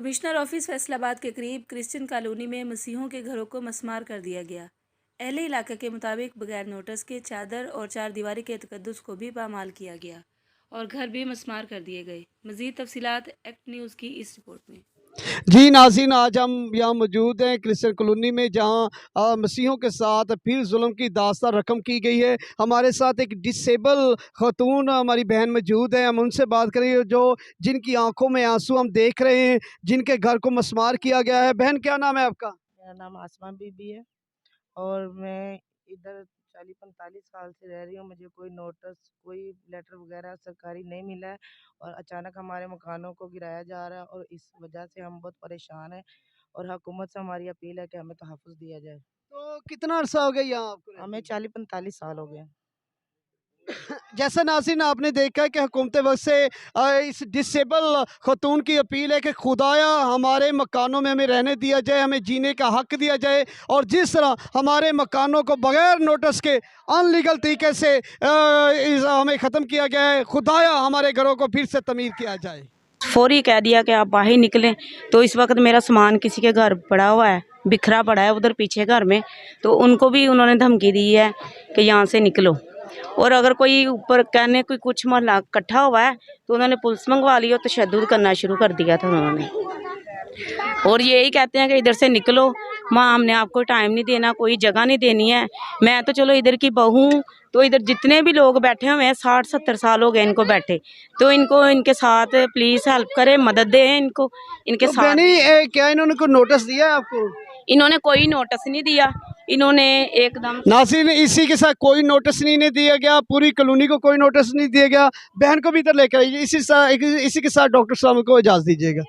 Commissioner office Faisalabad के करीब Christian colony में मसीहों के घरों को मस्मार कर दिया गया। अहले इलाके के मुताबिक बगैर नोटिस के चादर और चार दीवारी के तकद्दुस को भी पामाल किया गया और घर भी मस्मार कर दिए गए। मज़ीद तफसीलात एक्ट न्यूज़ की इस रिपोर्ट में। जी नाज़रीन, आज हम यहाँ मौजूद हैं क्रिश्चियन कॉलोनी में, जहाँ मसीहों के साथ फिर जुल्म की दास्तान रकम की गई है। हमारे साथ एक डिसेबल खातून हमारी बहन मौजूद है, हम उनसे बात करेंगे जो जिनकी आंखों में आंसू हम देख रहे हैं, जिनके घर को मस्मार किया गया है। बहन, क्या नाम है आपका? मेरा नाम आसमा बीबी है और मैं इधर 40-45 साल से रह रही हूँ। मुझे कोई नोटिस, कोई लेटर वगैरह सरकारी नहीं मिला है और अचानक हमारे मकानों को गिराया जा रहा है और इस वजह से हम बहुत परेशान हैं और हुकूमत से हमारी अपील है कि हमें तहफ़्फ़ुज़ दिया जाए। तो कितना अर्सा हो गया यहाँ आपको रहते हमें 40-45 साल हो गए। जैसा नाज़रीन आपने देखा कि हुकूमत वक्त से इस डिसेबल खातून की अपील है कि खुदाया हमारे मकानों में हमें रहने दिया जाए, हमें जीने का हक दिया जाए। और जिस तरह हमारे मकानों को बगैर नोटिस के अनलीगल तरीके से हमें ख़त्म किया गया है, खुदाया हमारे घरों को फिर से तमीर किया जाए। फौरी कह दिया कि आप बाहर निकलें। तो इस वक्त मेरा सामान किसी के घर पड़ा हुआ है, बिखरा पड़ा है उधर पीछे घर में, तो उनको भी उन्होंने धमकी दी है कि यहाँ से निकलो। और अगर कोई ऊपर कहने कोई कुछ मोहल्ला इकट्ठा हुआ है तो उन्होंने पुलिस मंगवा ली और तशद्दुद करना शुरू कर दिया था उन्होंने। और यही कहते हैं कि इधर से निकलो, माँ हमने आपको टाइम नहीं देना, कोई जगह नहीं देनी है। मैं तो चलो इधर की बहू हूँ, तो इधर जितने भी लोग बैठे हुए हैं 60-70 साल हो गए इनको बैठे, तो इनको इनके साथ प्लीज़ हेल्प करें, मदद दें इनको इनके तो साथ। क्या इन्होंने कोई नोटिस दिया है आपको? इन्होंने कोई नोटिस नहीं दिया, इन्होंने एकदम नाज़रीन, इसी के साथ कोई नोटिस नहीं दिया गया, पूरी कॉलोनी को कोई नोटिस नहीं दिया गया। बहन को भी इधर लेकर आइए, इसी के साथ डॉक्टर साहब को इजाज़त दीजिएगा।